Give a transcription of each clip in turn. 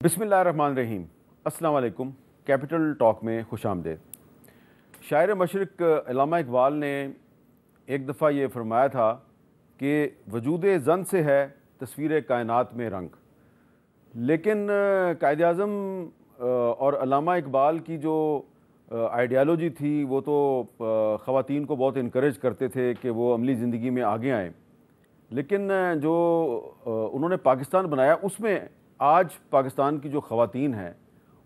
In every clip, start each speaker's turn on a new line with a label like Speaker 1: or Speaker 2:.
Speaker 1: बिस्मिल्लाहिर्रहमानिर्रहीम। अस्सलाम वालेकुम। कैपिटल टॉक में खुशामदीद। शायर मशरिक़ अल्लामा इकबाल ने एक दफ़ा ये फरमाया था कि वजूद ज़न से है तस्वीर कायनात में रंग। लेकिन कायद-ए-आज़म और अल्लामा इकबाल की जो आइडियालॉजी थी वो तो ख़वातीन को बहुत इनकरेज करते थे कि वो अमली ज़िंदगी में आगे आएँ। लेकिन जो उन्होंने पाकिस्तान बनाया उसमें आज पाकिस्तान की जो ख़वातीन हैं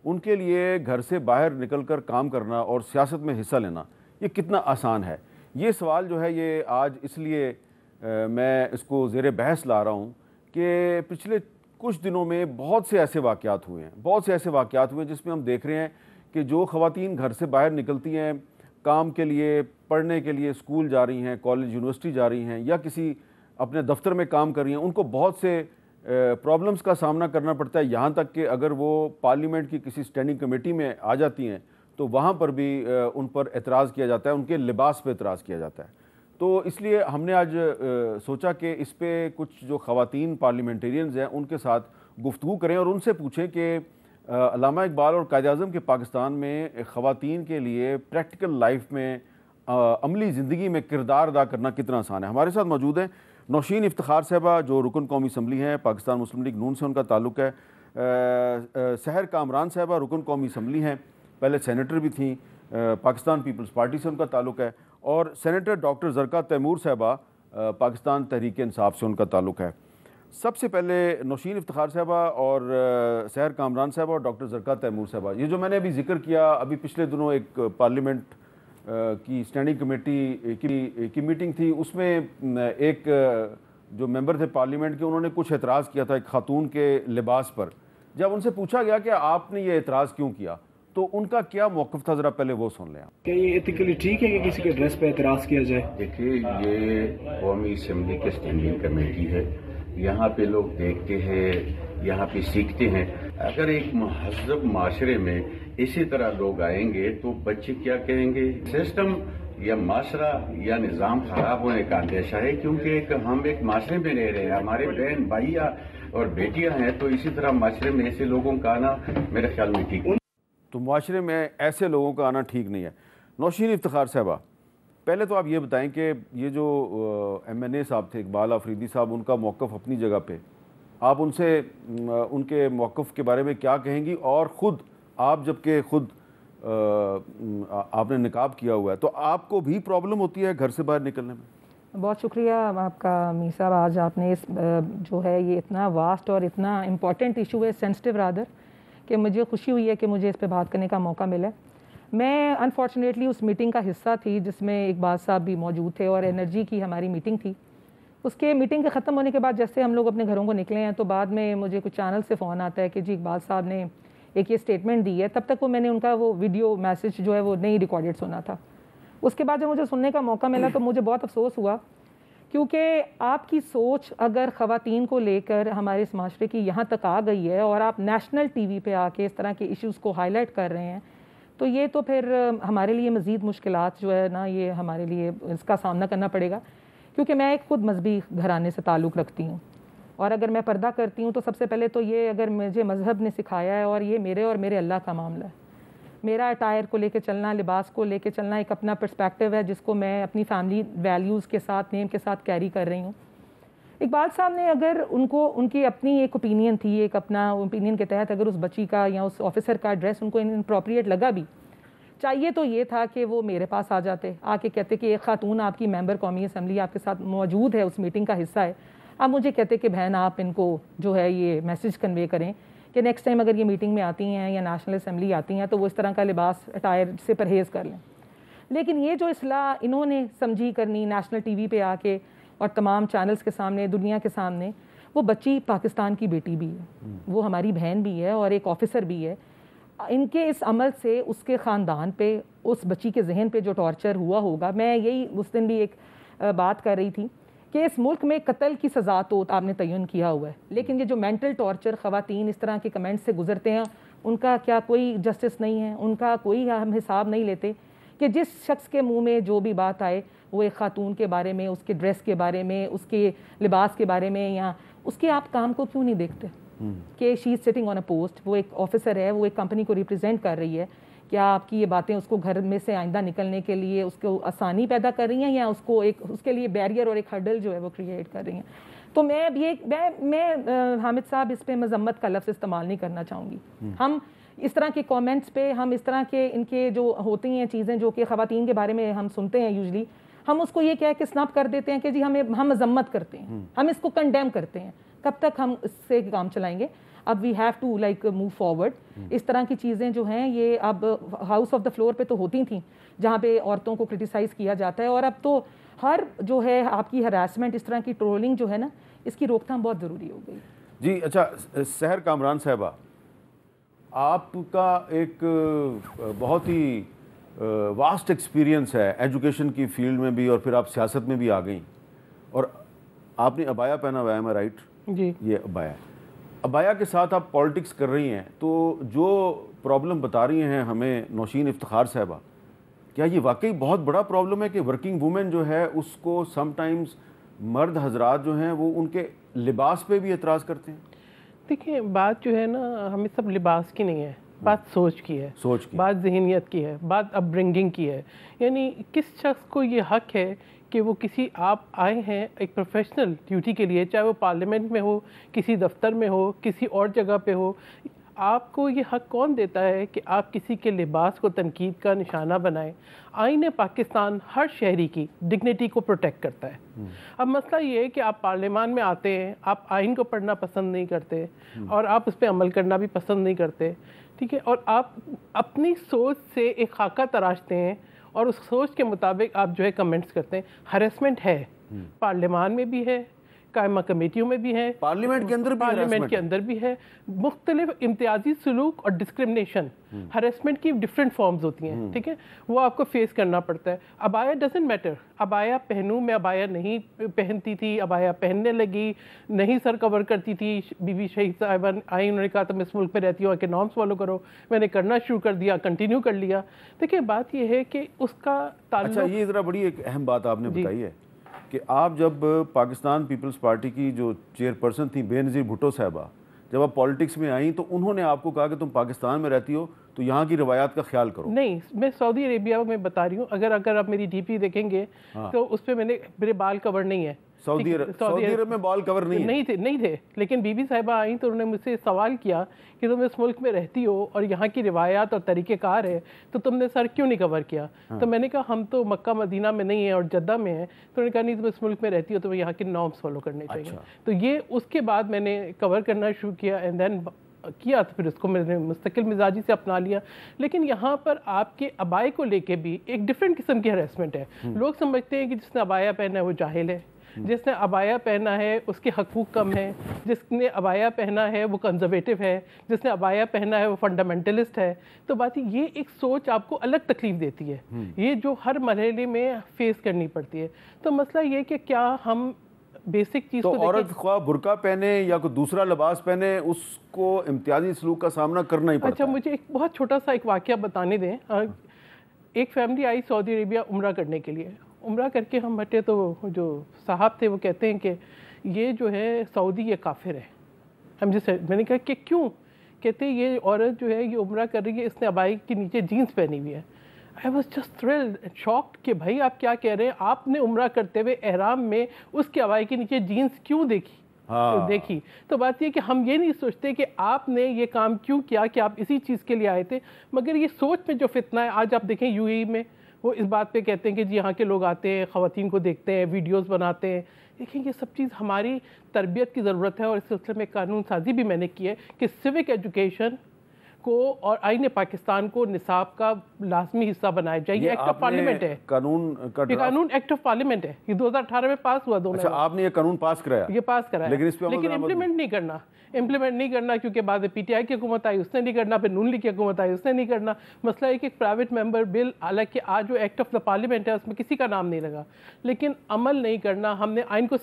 Speaker 1: उनके लिए घर से बाहर निकल कर काम करना और सियासत में हिस्सा लेना ये कितना आसान है। ये सवाल जो है ये आज इसलिए मैं इसको ज़ेरे बहस ला रहा हूँ कि पिछले कुछ दिनों में बहुत से ऐसे वाक़यात हुए हैं जिसमें हम देख रहे हैं कि जो ख़वातीन घर से बाहर निकलती हैं काम के लिए, पढ़ने के लिए, स्कूल जा रही हैं, कॉलेज यूनिवर्सिटी जा रही हैं या किसी अपने दफ्तर में काम कर रही हैं, उनको बहुत से प्रॉब्लम्स का सामना करना पड़ता है। यहाँ तक कि अगर वो पार्लियामेंट की किसी स्टैंडिंग कमेटी में आ जाती हैं तो वहाँ पर भी उन पर एतराज़ किया जाता है, उनके लिबास पे एतराज़ किया जाता है। तो इसलिए हमने आज सोचा कि इस पे कुछ जो ख़वातीन पार्लियामेंटेरियंस हैं उनके साथ गुफ्तगू करें और उनसे पूछें कि अल्लामा इकबाल और कायद-ए-आज़म के पाकिस्तान में ख़वातीन के लिए प्रैक्टिकल लाइफ में अमली ज़िंदगी में किरदार अदा करना कितना आसान है। हमारे साथ मौजूद हैं नौशीन इफ्तिखार साहबा जो रुकन कौमी असम्बली हैं, पाकिस्तान मुस्लिम लीग नून से उनका ताल्लुक़ है। सहर कामरान साहबा रुकन कौमी असम्बली हैं, पहले सेनेटर भी थी, पाकिस्तान पीपल्स पार्टी से उनका ताल्लुक़ है। और सेनेटर डॉक्टर ज़रका तैमूर साहबा पाकिस्तान तहरीक इंसाफ से उनका ताल्लुक़ है। सबसे पहले नौशीन इफ्तिखार साहबा और सहर कामरान साहबा और डॉक्टर ज़रका तैमूर साहबा, ये जो मैंने अभी जिक्र किया, अभी पिछले दिनों एक पार्लियामेंट की स्टैंडिंग कमेटी की मीटिंग थी, उसमें एक जो मेंबर थे पार्लियामेंट के उन्होंने कुछ एतराज़ किया था एक खातून के लिबास पर। जब उनसे पूछा गया कि आपने ये एतराज़ क्यों किया तो उनका क्या मौक़िफ़ था, ज़रा पहले वो सुन लें।
Speaker 2: क्या ये एथिकली ठीक है कि किसी के ड्रेस पे एतराज़ किया जाए?
Speaker 3: देखिए, ये कौमी असम्बली की स्टैंडिंग कमेटी है, यहाँ पे लोग देखते हैं, यहाँ पे सीखते हैं। अगर एक महज़ब माशरे में इसी तरह लोग आएंगे तो बच्चे क्या कहेंगे? सिस्टम या माशरा या निज़ाम खराब होने का अंदेशा है, क्योंकि हम एक माशरे में रह रहे हैं, हमारे बहन भाइयाँ और बेटियाँ हैं, तो इसी तरह माशरे में ऐसे लोगों का आना मेरे ख्याल में ठीक नहीं।
Speaker 1: तो माशरे में ऐसे लोगों का आना ठीक नहीं है। नौशीन इफ्तिखार साहबा, पहले तो आप ये बताएं कि ये जो MNA साहब थे इकबाल आफरीदी साहब, उनका मौक़िफ़ अपनी जगह पे, आप उनसे उनके मौक़िफ़ के बारे में क्या कहेंगी? और ख़ुद आप जबकि ख़ुद आपने निकाब किया हुआ है तो आपको भी प्रॉब्लम होती है घर से बाहर निकलने में?
Speaker 4: बहुत शुक्रिया आपका मीर साहब, आज आपने इस जो है ये इतना वास्ट और इतना इम्पॉर्टेंट इशू है, सेंसिटिव रादर, कि मुझे खुशी हुई है कि मुझे इस पे बात करने का मौका मिला। मैं अनफॉर्चुनेटली उस मीटिंग का हिस्सा थी जिसमें इकबाल साहब भी मौजूद थे और एनर्जी की हमारी मीटिंग थी। उसके मीटिंग के ख़त्म होने के बाद जैसे हम लोग अपने घरों को निकले हैं तो बाद में मुझे कुछ चैनल से फ़ोन आता है कि जी इकबाल साहब ने एक ये स्टेटमेंट दी है। तब तक वो मैंने उनका वो वीडियो मैसेज जो है वो नहीं रिकॉर्डेड सुना था। उसके बाद जब मुझे सुनने का मौका मिला तो मुझे बहुत अफसोस हुआ, क्योंकि आपकी सोच अगर ख़वातीन को लेकर हमारे इस माशरे की यहाँ तक आ गई है और आप नेशनल TV पे आके इस तरह के इश्यूज़ को हाईलाइट कर रहे हैं, तो ये तो फिर हमारे लिए मज़ीद मुश्किलात जो है ना, ये हमारे लिए इसका सामना करना पड़ेगा। क्योंकि मैं एक ख़ुद मजहबी घराने से ताल्लुक़ रखती हूँ और अगर मैं पर्दा करती हूँ तो सबसे पहले तो ये अगर मुझे मज़हब ने सिखाया है और ये मेरे और मेरे अल्लाह का मामला है। मेरा अटायर को लेके चलना, लिबास को लेके चलना एक अपना पर्सपेक्टिव है जिसको मैं अपनी फैमिली वैल्यूज़ के साथ, नेम के साथ कैरी कर रही हूँ। इकबाल साहब ने अगर उनकी अपनी एक ओपिनियन थी, एक अपना ओपिनियन के तहत अगर उस बच्ची का या उस ऑफिसर का ड्रेस उनको इनअप्रोप्रिएट लगा भी, चाहिए तो ये था कि वो मेरे पास आ जाते, आके कहते कि एक खातून आपकी मेंबर कौमी असम्बली आपके साथ मौजूद है, उस मीटिंग का हिस्सा है, आप मुझे कहते कि बहन आप इनको जो है ये मैसेज कन्वे करें कि नेक्स्ट टाइम अगर ये मीटिंग में आती हैं या नेशनल असम्बली आती हैं तो वो इस तरह का लिबास अटायर से परहेज़ कर लें। लेकिन ये जो इस्लाह इन्होंने समझी करनी नेशनल TV पे आके और तमाम चैनल्स के सामने, दुनिया के सामने, वो बच्ची पाकिस्तान की बेटी भी है, वो हमारी बहन भी है और एक ऑफिसर भी है। इनके इस अमल से उसके ख़ानदान पे, उस बच्ची के जहन पे जो टॉर्चर हुआ होगा, मैं यही उस दिन भी एक बात कर रही थी कि इस मुल्क में कत्ल की सज़ा तो आपने तयन किया हुआ है, लेकिन ये जो मेंटल टॉर्चर ख़वातीन इस तरह के कमेंट्स से गुजरते हैं, उनका क्या कोई जस्टिस नहीं है? उनका कोई हम हिसाब नहीं लेते कि जिस शख्स के मुंह में जो भी बात आए वो एक खातून के बारे में, उसके ड्रेस के बारे में, उसके लिबास के बारे में, या उसके आप काम को क्यों नहीं देखते? कि she is sitting on a post, वो एक ऑफिसर है, वो एक कंपनी को रिप्रेजेंट कर रही है, क्या आपकी ये बातें उसको घर में से आइंदा निकलने के लिए उसको आसानी पैदा कर रही हैं या उसको एक उसके लिए बैरियर और एक हर्डल जो है वो क्रिएट कर रही हैं? तो मैं हामिद साहब इस पे मजम्मत का लफ्ज़ इस्तेमाल नहीं करना चाहूँगी। हम इस तरह के कमेंट्स पे, हम इस तरह के इनके जो होती हैं चीज़ें जो कि ख़वातीन के बारे में हम सुनते हैं यूजली, हम उसको ये कह के स्नैप कर देते हैं कि जी हम मजम्मत करते हैं, हम इसको कंडेम करते हैं। कब तक हम इससे काम चलाएंगे? अब we have to like move forward. इस तरह की चीज़ें जो हैं ये अब हाउस ऑफ द फ्लोर पे तो होती थी जहाँ पे औरतों को क्रिटिसाइज़ किया जाता है, और अब तो हर जो है आपकी हरासमेंट, इस तरह की ट्रोलिंग जो है ना, इसकी रोकथाम बहुत ज़रूरी हो गई।
Speaker 1: जी अच्छा, सहर कामरान साहबा, आपका एक बहुत ही वास्ट एक्सपीरियंस है एजुकेशन की फील्ड में भी, और फिर आप सियासत में भी आ गई, और आपने अबाया पहना हुआ है, मैं राइट?
Speaker 5: जी,
Speaker 1: ये अबाया के साथ आप पॉलिटिक्स कर रही हैं, तो जो प्रॉब्लम बता रही हैं हमें नौशीन इफ्तिखार साहबा, क्या ये वाकई बहुत बड़ा प्रॉब्लम है कि वर्किंग वुमेन जो है उसको समटाइम्स मर्द हजरात जो हैं वो उनके लिबास पे भी एतराज़ करते हैं?
Speaker 5: देखिए बात जो है ना, हमें सब लिबास की नहीं है, बात सोच की है,
Speaker 1: सोच की,
Speaker 5: बात जहनियत की है, बात अपब्रिंगिंग की है। यानी किस शख्स को ये हक है कि वो किसी, आप आए हैं एक प्रोफेशनल ड्यूटी के लिए, चाहे वो पार्लियामेंट में हो, किसी दफ्तर में हो, किसी और जगह पे हो, आपको ये हक कौन देता है कि आप किसी के लिबास को तनकीद का निशाना बनाएं? आईन पाकिस्तान हर शहरी की डिग्निटी को प्रोटेक्ट करता है। अब मसला ये है कि आप पार्लियामान में आते हैं, आप आइन को पढ़ना पसंद नहीं करते और आप उस पर अमल करना भी पसंद नहीं करते, ठीक है, और आप अपनी सोच से एक खाका तराशते हैं और उस सोच के मुताबिक आप जो है कमेंट्स करते हैं। हरेसमेंट है, पार्लियामान में भी है, कायमा कमेटियों में भी है,
Speaker 1: पार्लियामेंट के अंदर भी,
Speaker 5: पार्लियामेंट के अंदर भी है। मुख्तलिफ इम्तियाजी सलूक और डिस्क्रिमिनेशन, हरेसमेंट की डिफरेंट फॉर्म्स होती हैं, ठीक है, वो आपको फेस करना पड़ता है। अबाया डजेंट मैटर, अबाया पहनूँ, मैं अबाया नहीं पहनती थी, अबाया पहनने लगी, नहीं सर कवर करती थी, बीबी शहीद साहिबा आई, उन्होंने कहा तो मैं इस मुल्क में रहती हूँ, आके नॉर्म्स फॉलो करो, मैंने करना शुरू कर दिया, कंटिन्यू कर लिया। देखिए बात ये है कि उसका ताल्लुक,
Speaker 1: अच्छा ये ज़रा बड़ी एक अहम बात आपने बताई है कि आप जब पाकिस्तान पीपल्स पार्टी की जो चेयरपर्सन थी बेनज़ीर भुट्टो साहबा, जब आप पॉलिटिक्स में आई तो उन्होंने आपको कहा कि तुम पाकिस्तान में रहती हो तो यहाँ की रवायात का ख्याल करो।
Speaker 5: नहीं, मैं सऊदी अरेबिया में बता रही हूँ, अगर आप मेरी डीपी देखेंगे तो उस पर मेरे बाल कवर नहीं है।
Speaker 1: सऊदी अरब में बाल कवर नहीं
Speaker 5: थे, लेकिन बीबी साहिबा आई तो उन्होंने मुझसे सवाल किया कि तुम इस मुल्क में रहती हो और यहाँ की रिवायात और तरीक़ेकार है, तो तुमने सर क्यों नहीं कवर किया? तो मैंने कहा हम तो मक्का मदीना में नहीं है और जद्दा में है। तो उन्होंने कहा नहीं, तुम इस मुल्क में रहती हो, तुम्हें यहाँ के नॉर्म्स फॉलो करने चाहिए। तो ये उसके बाद मैंने कवर करना शुरू किया एंड देन किया, तो फिर उसको मैंने मुस्तकिल मिजाजी से अपना लिया। लेकिन यहाँ पर आपके अबाए को लेके भी एक डिफरेंट किस्म की हरेसमेंट है। लोग समझते हैं कि जिसने अबाया पहना है वो जाहिल है, जिसने अबाया पहना है उसके हकूक़ कम है, जिसने अबाया पहना है वो कंजर्वेटिव है, जिसने अबाया पहना है वो फंडामेंटलिस्ट है। तो बात ये एक सोच आपको अलग तकलीफ देती है, ये जो हर मरहले में फेस करनी पड़ती है। तो मसला ये कि क्या हम बेसिक चीज़
Speaker 1: तो औरत ख्वाह बुर्का पहने या कोई दूसरा लिबास पहने, उसको इम्तियाजी सलूक का सामना करना ही पड़ता है।
Speaker 5: अच्छा, मुझे एक बहुत छोटा सा एक वाक़या बताने दें। एक फैमिली आई सऊदी अरेबिया उम्रा करने के लिए, उम्रा करके हम हटे तो जो साहब थे वो कहते हैं कि ये जो है सऊदी ये काफिर है। हम जैसे मैंने कहा कि क्यों? कहते हैं ये औरत जो है ये उम्रा कर रही है, इसने अबाई के नीचे जीन्स पहनी हुई है। I was just thrilled, shocked कि भाई आप क्या कह रहे हैं? आपने उम्रा करते हुए एहराम में उसके अबाई के नीचे जीन्स क्यों देखी? तो देखी। तो बात ये कि हम ये नहीं सोचते कि आपने ये काम क्यों किया, कि आप इसी चीज़ के लिए आए थे। मगर ये सोच में जो फितना है, आज आप देखें यूएई में वो इस बात पे कहते हैं कि जी यहाँ के लोग आते हैं, ख़वातीन को देखते हैं, वीडियोस बनाते हैं। देखें ये सब चीज़ हमारी तरबियत की ज़रूरत है, और इस सिलसिले में कानून साजी भी मैंने की है कि सिविक एजुकेशन को और आईन पाकिस्तान को निसाब का लाजमी हिस्सा बनाया जाए। ये एक्ट ऑफ पार्लियामेंट है, कानून एक्ट ऑफ पार्लियामेंट है, ये 2018 में पास हुआ। दोनों
Speaker 1: अच्छा, आपने ये कानून पास कराया?
Speaker 5: ये पास कराया, लेकिन इम्प्लीमेंट नहीं करना क्योंकि बाद में पीटीआई की हुकूमत आई, उसने नहीं करना, फिर नून लीग की हुकूमत आई, उसने नहीं करना। मसला है कि प्राइवेट मेंबर बिल, हालांकि आज जो एक्ट ऑफ द पार्लियामेंट है उसमें किसी का नाम नहीं लगा, लेकिन अमल नहीं करना। हमने आइन को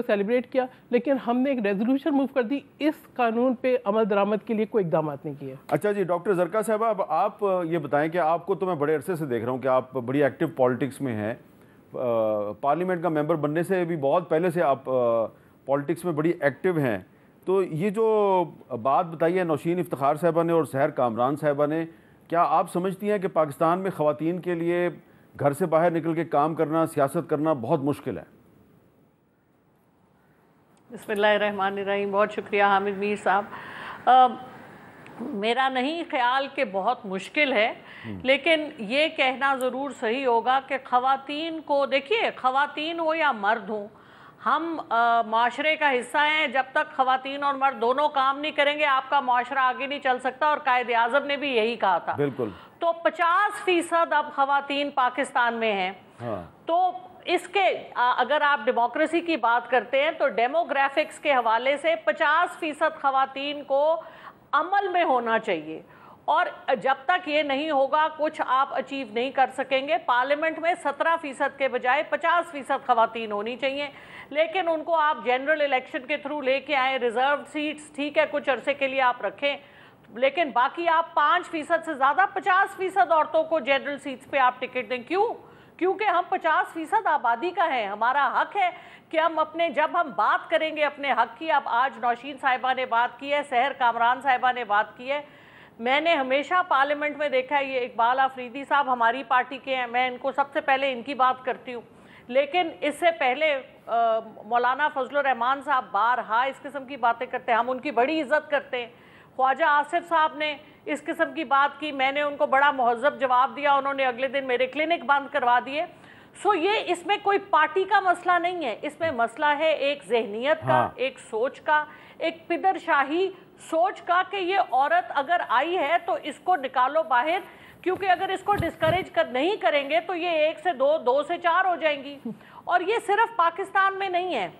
Speaker 5: सेलिब्रेट किया, लेकिन हमने एक रेजोल्यूशन मूव कर दी, इस कानून पे अमल दरामद के लिए कोई इकदाम नहीं किए।
Speaker 1: अच्छा जी, डॉक्टर ज़रका साहबा, अब आप ये बताएं कि आपको तो मैं बड़े अरसे से देख रहा हूँ कि आप बड़ी एक्टिव पॉलिटिक्स में हैं, पार्लियामेंट का मेंबर बनने से भी बहुत पहले से आप पॉलिटिक्स में बड़ी एक्टिव हैं। तो ये जो बात बताई है नौशीन इफ्तिखार साहिबा ने और सहर कामरान साहिबा ने, क्या आप समझती हैं कि पाकिस्तान में ख़वातीन के लिए घर से बाहर निकल के काम करना, सियासत करना बहुत मुश्किल है?
Speaker 6: बिस्मिल्लाहिर्रहमानिर्रहीम। बहुत शुक्रिया हामिद मीर साहब। मेरा नहीं ख्याल कि बहुत मुश्किल है, लेकिन ये कहना ज़रूर सही होगा कि ख़वातीन को, देखिए ख़वातीन हो या मर्द हो, हम माशरे का हिस्सा हैं। जब तक ख़वातीन और मर्द दोनों काम नहीं करेंगे आपका माशरा आगे नहीं चल सकता, और कायदे आज़म ने भी यही कहा था।
Speaker 1: बिल्कुल।
Speaker 6: तो 50% अब ख़वातीन पाकिस्तान में हैं।
Speaker 1: हाँ।
Speaker 6: तो इसके अगर आप डेमोक्रेसी की बात करते हैं तो डेमोग्राफिक्स के हवाले से 50% ख़वातीन को अमल में होना चाहिए, और जब तक ये नहीं होगा कुछ आप अचीव नहीं कर सकेंगे। पार्लियामेंट में 17% के बजाय 50% ख़वातीन होनी चाहिए, लेकिन उनको आप जनरल इलेक्शन के थ्रू लेके आए। रिजर्व सीट्स ठीक है कुछ अरसे के लिए आप रखें, लेकिन बाकी आप 5% से ज़्यादा 50% औरतों को जनरल सीट्स पे आप टिकट दें। क्यों? क्योंकि हम 50% आबादी का है, हमारा हक है कि हम अपने, जब हम बात करेंगे अपने हक की, अब आज नौशीन साहिबा ने बात की है, सहर कामरान साहिबा ने बात की है, मैंने हमेशा पार्लियामेंट में देखा है, ये इकबाल आफरीदी साहब हमारी पार्टी के हैं, मैं इनको सबसे पहले इनकी बात करती हूँ, लेकिन इससे पहले मौलाना फजलुर रहमान साहब बारहा इस किस्म की बातें करते हैं, हम उनकी बड़ी इज्जत करते हैं। ख्वाजा आसिफ साहब ने इस किस्म की बात की, मैंने उनको बड़ा महज़्ज़ब जवाब दिया, उन्होंने अगले दिन मेरे क्लिनिक बंद करवा दिए। सो ये इसमें कोई पार्टी का मसला नहीं है, इसमें मसला है एक जहनीत का, एक सोच का, एक पिदरशाही सोच का कि ये औरत अगर आई है तो इसको निकालो बाहर, क्योंकि अगर इसको डिस्करेज नहीं करेंगे तो ये 1 से 2, 2 से 4 हो जाएंगी। और ये सिर्फ पाकिस्तान में नहीं है,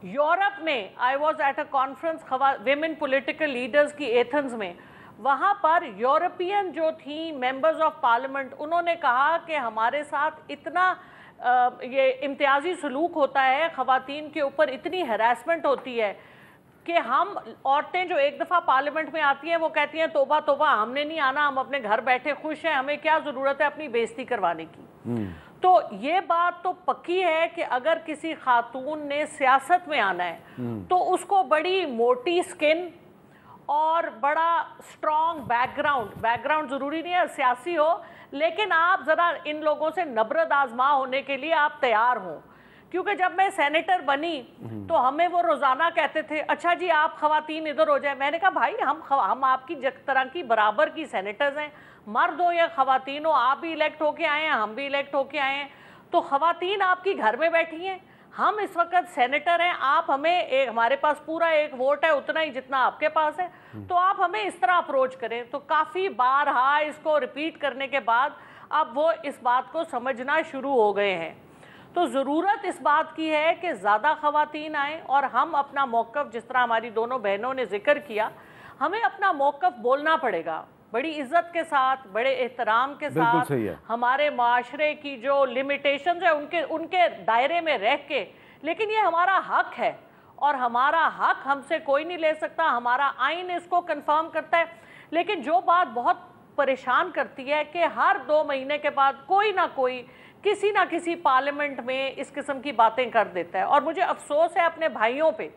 Speaker 6: यूरोप में, I was at a conference women political leaders की एथेंस में, वहाँ पर यूरोपियन जो थी मेंबर्स ऑफ पार्लियामेंट, उन्होंने कहा कि हमारे साथ इतना ये इम्तियाजी सलूक होता है, ख़वातीन के ऊपर इतनी हरासमेंट होती है कि हम औरतें जो एक दफ़ा पार्लियामेंट में आती हैं वो कहती हैं तोबा तोबा, हमने नहीं आना, हम अपने घर बैठे खुश हैं, हमें क्या ज़रूरत है अपनी बेइज्जती करवाने की। तो ये बात तो पक्की है कि अगर किसी खातून ने सियासत में आना है तो उसको बड़ी मोटी स्किन और बड़ा स्ट्रॉन्ग बैकग्राउंड ज़रूरी नहीं है सियासी हो, लेकिन आप ज़रा इन लोगों से नबरत आजमा होने के लिए आप तैयार हों। क्योंकि जब मैं सेनेटर बनी तो हमें वो रोज़ाना कहते थे, अच्छा जी आप ख़वातीन इधर हो जाए। मैंने कहा भाई हम आपकी तरह की बराबर की सेनेटर्स हैं, मर्द हो या ख़वातीन हो, आप भी इलेक्ट होके आए हैं, हम भी इलेक्ट होके आए हैं, तो ख़वातीन आपकी घर में बैठी हैं, हम इस वक्त सेनेटर हैं, आप हमें हमारे पास पूरा एक वोट है उतना ही जितना आपके पास है, तो आप हमें इस तरह अप्रोच करें। तो काफ़ी बार इसको रिपीट करने के बाद अब वो इस बात को समझना शुरू हो गए हैं। तो ज़रूरत इस बात की है कि ज़्यादा ख़वातीन आएँ और हम अपना मौक़िफ़, जिस तरह हमारी दोनों बहनों ने जिक्र किया, हमें अपना मौक़िफ़ बोलना पड़ेगा बड़ी इज्जत के साथ, बड़े एहतराम के साथ। हमारे माशरे की जो लिमिटेशंस है उनके दायरे में रह के, लेकिन ये हमारा हक है और हमारा हक हमसे कोई नहीं ले सकता, हमारा आइन इसको कंफर्म करता है। लेकिन जो बात बहुत परेशान करती है कि हर 2 महीने के बाद कोई ना कोई किसी ना किसी पार्लियामेंट में इस किस्म की बातें कर देता है, और मुझे अफसोस है अपने भाइयों पे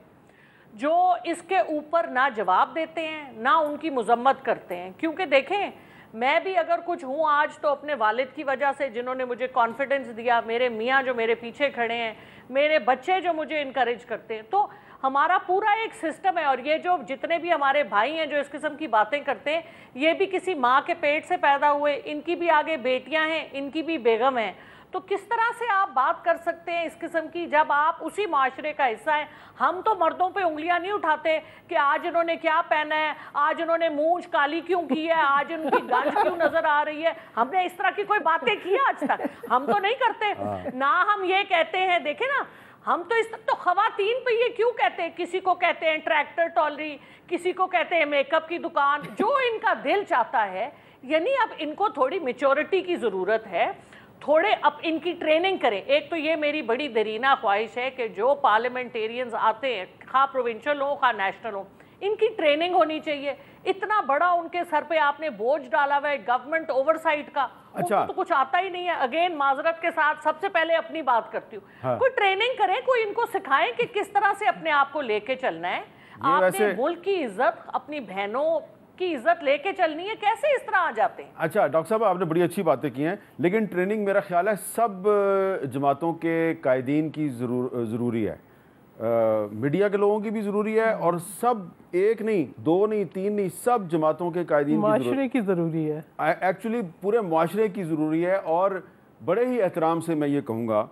Speaker 6: जो इसके ऊपर ना जवाब देते हैं ना उनकी मजम्मत करते हैं। क्योंकि देखें, मैं भी अगर कुछ हूँ आज तो अपने वालिद की वजह से, जिन्होंने मुझे कॉन्फिडेंस दिया, मेरे मियाँ जो मेरे पीछे खड़े हैं, मेरे बच्चे जो मुझे इनकरेज करते हैं, तो हमारा पूरा एक सिस्टम है। और ये जो जितने भी हमारे भाई हैं जो इस किस्म की बातें करते हैं, ये भी किसी माँ के पेट से पैदा हुए, इनकी भी आगे बेटियाँ हैं, इनकी भी बेगम हैं। तो किस तरह से आप बात कर सकते हैं इस किस्म की, जब आप उसी माशरे का हिस्सा हैं। हम तो मर्दों पे उंगलियां नहीं उठाते कि आज इन्होंने क्या पहना है, आज इन्होंने मूंछ काली क्यों की है, आज इनकी गंज क्यों नजर आ रही है। हमने इस तरह की कोई बातें की आज तक? हम तो नहीं करते ना। हम ये कहते हैं, देखे ना, हम तो इस तक तो ख़वातीन पे ये क्यों कहते हैं, किसी को कहते हैं ट्रैक्टर टॉलरी, किसी को कहते हैं मेकअप की दुकान, जो इनका दिल चाहता है। यानी अब इनको थोड़ी मैच्योरिटी की ज़रूरत है, थोड़े अब इनकी ट्रेनिंग करें। एक तो ये मेरी बड़ी दरीना ख्वाहिश है कि जो पार्लियामेंटेरियंस आते हैं, खा प्रोविंशियल हो खा नेशनल हो, इनकी ट्रेनिंग होनी चाहिए। इतना बड़ा उनके सर पे आपने बोझ डाला हुआ है गवर्नमेंट ओवरसाइट का, उनको तो कुछ आता ही नहीं है। अगेन माजरत के साथ सबसे पहले अपनी बात करती हूँ। कोई ट्रेनिंग करें, कोई इनको सिखाएं कि किस तरह से अपने आप को लेके चलना है। आपने मुल्क की इज्जत, अपनी बहनों की इज्जत लेके चलनी है, कैसे इस तरह आ जाते हैं?
Speaker 1: अच्छा डॉक्टर साहब, आपने बड़ी अच्छी बातें की हैं, लेकिन ट्रेनिंग मेरा ख्याल है सब जमातों के कायदीन की ज़रूरी है, मीडिया के लोगों की भी ज़रूरी है, और सब एक नहीं, दो नहीं, तीन नहीं, सब जमातों के कायदीन
Speaker 5: माशरे की ज़रूरी है,
Speaker 1: एक्चुअली पूरे माशरे की ज़रूरी है। और बड़े ही एहतराम से मैं ये कहूँगा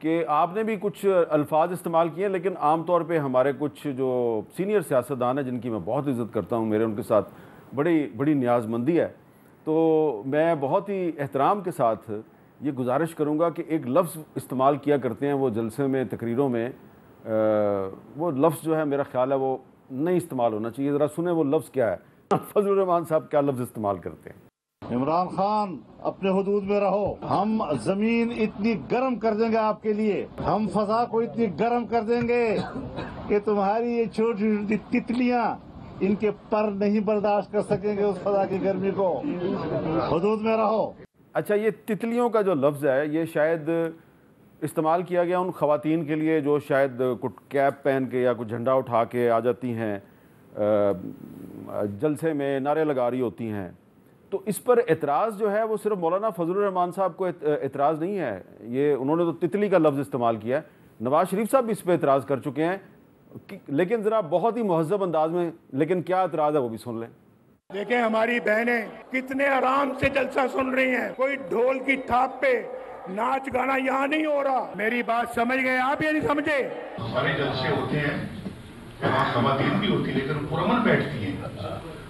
Speaker 1: कि आपने भी कुछ अल्फाज इस्तेमाल किए, लेकिन आम तौर पे हमारे कुछ जो सीनियर सियासतदान हैं जिनकी मैं बहुत इज़्ज़त करता हूँ, मेरे उनके साथ बड़ी न्याज़मंदी है, तो मैं बहुत ही एहतराम के साथ ये गुजारिश करूँगा कि एक लफ्ज़ इस्तेमाल किया करते हैं वो जलसे में, तकरीरों में, वो लफ्ज़ जो है मेरा ख्याल है वो नहीं इस्तेमाल होना चाहिए। ज़रा सुने वो लफ्ज़ क्या है, फजलुर रहमान साहब क्या लफ्ज़ इस्तेमाल करते हैं।
Speaker 7: इमरान खान अपने हुदूद में रहो, हम जमीन इतनी गर्म कर देंगे आपके लिए, हम फजा को इतनी गर्म कर देंगे कि तुम्हारी ये छोटी छोटी तितलियां इनके पर नहीं बर्दाश्त कर सकेंगे उस फजा की गर्मी को। हुदूद में रहो।
Speaker 1: अच्छा, ये तितलियों का जो लफ्ज़ है ये शायद इस्तेमाल किया गया उन ख़वातीन के लिए जो शायद कुछ कैप पहन के या कुछ झंडा उठा के आ जाती हैं, जलसे में नारे लगा रही होती हैं, तो इस पर एतराज़ जो है वो सिर्फ मौलाना फजलुर रहमान साहब को एतराज़ नहीं है, ये उन्होंने तो तितली का लफ्ज़ इस्तेमाल किया है, नवाज शरीफ साहब भी इस पर एतराज़ कर चुके हैं, लेकिन ज़रा बहुत ही महज़ब अंदाज में, लेकिन क्या एतराज़ है वो भी सुन लें।
Speaker 8: देखें हमारी बहनें कितने आराम से जलसा सुन रही हैं, कोई ढोल की थाप पे नाच गाना यहाँ नहीं हो रहा। मेरी बात समझ गए आप या नहीं समझे?
Speaker 9: हमारे जलसे होते हैं, वहाँ खवातीन भी होती है, लेकिन पुरअमन बैठती हैं,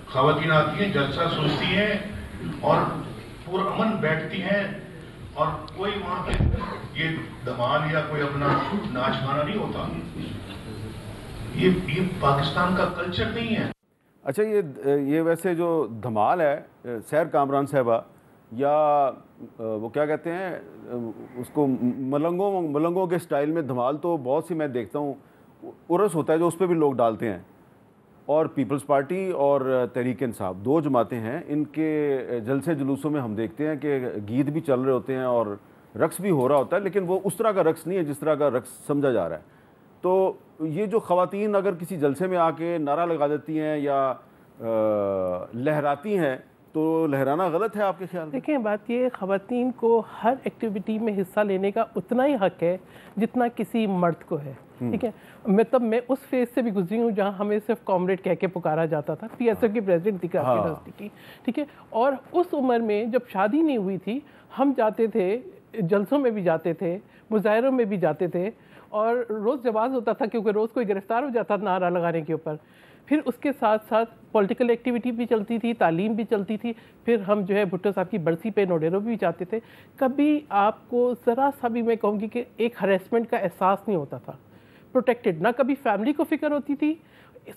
Speaker 9: खवातीन आती हैं, जलसा सुनती हैं और पुरअमन बैठती हैं, और कोई वहाँ पे ये धमाल या कोई अपना नाच गाना नहीं होता। ये पाकिस्तान का कल्चर नहीं है।
Speaker 1: अच्छा, ये वैसे जो धमाल है, सैर कामरान साहबा या वो क्या कहते हैं उसको, मलंगों के स्टाइल में धमाल तो बहुत सी मैं देखता हूँ, उर्स होता है जो उस पर भी लोग डालते हैं, और पीपल्स पार्टी और तहरीक इंसाफ दो जमातें हैं, इनके जलसे जुलूसों में हम देखते हैं कि गीत भी चल रहे होते हैं और रक्स भी हो रहा होता है, लेकिन वो उस तरह का रक्स नहीं है जिस तरह का रक्स समझा जा रहा है। तो ये जो ख़वातीन अगर किसी जलसे में आके नारा लगा देती हैं या लहराती हैं, तो लहराना गलत है आपके ख्याल में?
Speaker 5: देखिए, बात ये, ख़वातीन को हर एक्टिविटी में हिस्सा लेने का उतना ही हक है जितना किसी मर्द को है, ठीक है। मैं उस फेज से भी गुजरी हूँ जहाँ हमें सिर्फ कॉमरेड कह के पुकारा जाता था, PSF की प्रेसिडेंट थी कराची यूनिवर्सिटी की, ठीक है। और उस उम्र में जब शादी नहीं हुई थी, हम जाते थे, जलसों में भी जाते थे, मुजाहरों में भी जाते थे, और रोज़ जवाब होता था क्योंकि रोज़ कोई गिरफ्तार हो जाता था नारा लगाने के ऊपर। फिर उसके साथ साथ पॉलिटिकल एक्टिविटी भी चलती थी, तालीम भी चलती थी, फिर हम जो है भुट्टो साहब की बरसी पे नोडेरो भी जाते थे। कभी आपको ज़रा सा भी, मैं कहूँगी कि एक हरेसमेंट का एहसास नहीं होता था, प्रोटेक्टेड, ना कभी फैमिली को फ़िक्र होती थी,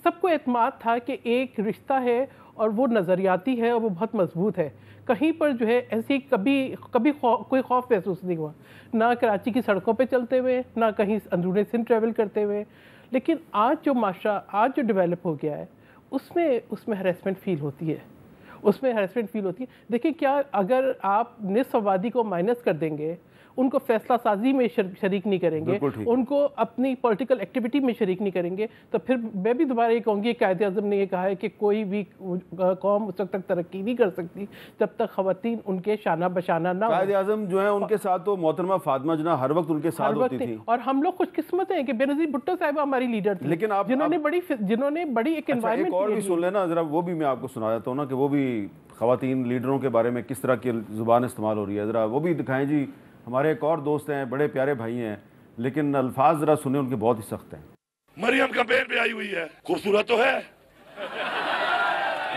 Speaker 5: सबको एतमाद था कि एक रिश्ता है और वो नज़रियाती है और वो बहुत मजबूत है। कहीं पर जो है ऐसी कभी कोई खौफ महसूस नहीं हुआ, ना कराची की सड़कों पे चलते हुए, ना कहीं अंदरूनी सिंध ट्रैवल करते हुए। लेकिन आज जो माशरा आज जो डेवलप हो गया है, उसमें हरेसमेंट फील होती है, देखिए क्या, अगर आप निस्फ आबादी को माइनस कर देंगे, उनको फैसला साजी में शरीक नहीं करेंगे, उनको अपनी पॉलिटिकल एक्टिविटी में शरीक नहीं करेंगे, तो फिर मैं भी दोबारा ये कहूँगी, कायदे आज़म ने ये कहा है कि कोई भी कौम उस वक्त तक तरक्की नहीं कर सकती जब तक ख़वातीन उनके शाना बशाना ना हो।
Speaker 1: कायदे आज़म जो है उनके साथ तो मोहतरमा फातिमा जना हर वक्त उनके साथ होती थी,
Speaker 5: और हम लोग खुशकिस्मत हैं कि बेनज़ीर भुट्टो साहिबा हमारी लीडर थी,
Speaker 1: लेकिन आप
Speaker 5: जिन्होंने बड़ी एक एनवायरनमेंट।
Speaker 1: और भी सुन लेना जरा, वो भी मैं आपको सुना देता हूँ ना कि वो भी ख़वातीन लीडरों के बारे में किस तरह की ज़ुबान इस्तेमाल हो रही है, ज़रा वो भी दिखाएं जी। हमारे एक और दोस्त हैं, बड़े प्यारे भाई हैं, लेकिन अल्फाज जरा सुने उनके बहुत ही सख्त हैं।
Speaker 8: मरियम कैंपेन पे आई हुई है, खूबसूरत तो है,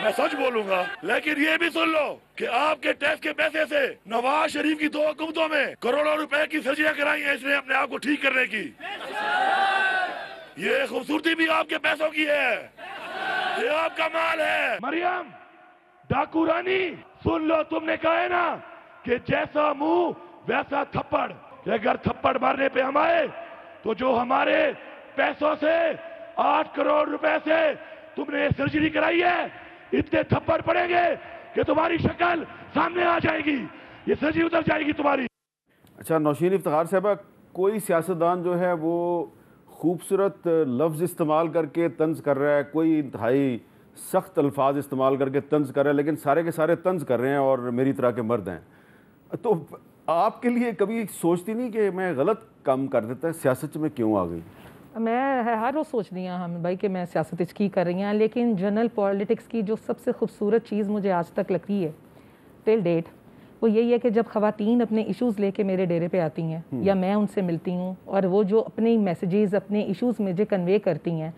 Speaker 8: मैं सच बोलूंगा, लेकिन ये भी सुन लो कि आपके टैक्स के पैसे से नवाज शरीफ की 2 हुकूमतों में करोड़ों रुपए की सर्जरियां कराई हैं इसने अपने आप को ठीक करने की। ये खूबसूरती भी आपके पैसों की है, ये आपका माल है। मरियम डाकू रानी, सुन लो, तुमने कहा है ना कि जैसा मुंह वैसा थप्पड़, कि अगर थप्पड़ मारने पे हम आए तो जो हमारे पैसों से 8 करोड़ रुपए से तुमने सर्जरी कराई है, इतने थप्पड़ पड़ेंगे कि तुम्हारी शक्ल सामने आ जाएगी, ये सर्जरी उतर जाएगी तुम्हारी।
Speaker 1: अच्छा, नौशीन इफ्तिखार साहबा, कोई सियासतदान जो है वो खूबसूरत लफ्ज़ इस्तेमाल करके तंज कर रहा है, कोई इंतहाई सख्त अल्फाज इस्तेमाल करके तंज कर रहा है, लेकिन सारे के सारे तंज कर रहे हैं और मेरी तरह के मर्द हैं। तो आपके लिए कभी सोचती नहीं कि मैं गलत काम कर देता है, सियासत में क्यों आ गई?
Speaker 4: मैं हर रोज़ सोच रही हूँ हम भाई कि मैं सियासत की कर रही हैं, लेकिन जनरल पॉलिटिक्स की जो सबसे खूबसूरत चीज़ मुझे आज तक लगती है टिल डेट, वो यही है कि जब ख़वातीन अपने इश्यूज़ लेके मेरे डेरे पे आती हैं या मैं उनसे मिलती हूँ और वो जो अपने मैसेजेस अपने इश्यूज़ मुझे कन्वे करती हैं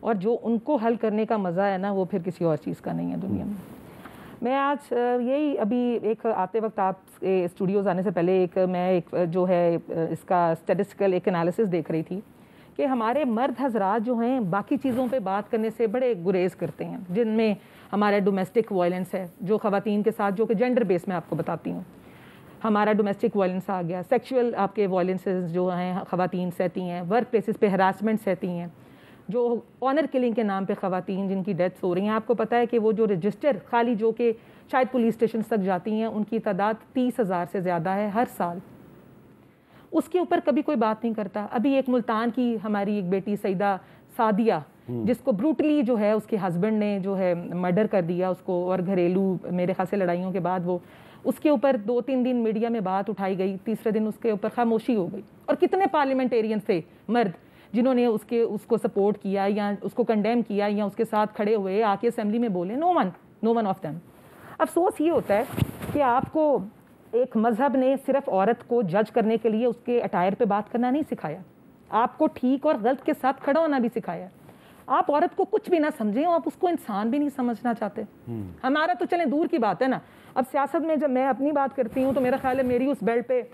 Speaker 4: और जो उनको हल करने का मज़ा है ना, वो फिर किसी और चीज़ का नहीं है दुनिया में। मैं आज यही अभी एक आते वक्त आप स्टूडियोज़ आने से पहले मैं एक जो है इसका स्टैटिस्टिकल एक एनालिसिस देख रही थी कि हमारे मर्द हजरात जो हैं बाकी चीज़ों पे बात करने से बड़े गुरेज करते हैं, जिनमें हमारा डोमेस्टिक वायलेंस है जो ख़वातीन के साथ, जो कि जेंडर बेस में आपको बताती हूँ, हमारा डोमेस्टिक वायलेंस आ गया, सेक्सुअल आपके वायलेंसेस जो हैं ख़वातीन सहती हैं, वर्क प्लेसेस पे हरासमेंट सहती हैं, जो ऑनर किलिंग के नाम पे ख़वातीन जिनकी डेथ्स हो रही हैं। आपको पता है कि वो जो रजिस्टर खाली जो कि शायद पुलिस स्टेशन तक जाती हैं, उनकी तादाद 30,000 से ज़्यादा है हर साल। उसके ऊपर कभी कोई बात नहीं करता। अभी एक मुल्तान की हमारी एक बेटी सईदा सादिया, जिसको ब्रूटली जो है उसके हस्बैंड ने जो है मर्डर कर दिया उसको, और घरेलू मेरे ख्याल से लड़ाइयों के बाद वो उसके ऊपर 2-3 दिन मीडिया में बात उठाई गई, तीसरे दिन उसके ऊपर खामोशी हो गई। और कितने पार्लियामेंटेरियन थे मर्द जिन्होंने उसको सपोर्ट किया या उसको कंडेम किया या उसके साथ खड़े हुए आके असेंबली में बोले? No one of them. अफसोस ये होता है कि आपको एक मज़हब ने सिर्फ औरत को जज करने के लिए उसके अटायर पे बात करना नहीं सिखाया, आपको ठीक और गलत के साथ खड़ा होना भी सिखाया। आप औरत को कुछ भी ना समझें, आप उसको इंसान भी नहीं समझना चाहते। हमारा तो चलें दूर की बात है ना, अब सियासत में जब मैं अपनी बात करती हूँ तो मेरा ख्याल है मेरी उस बेल्ट पे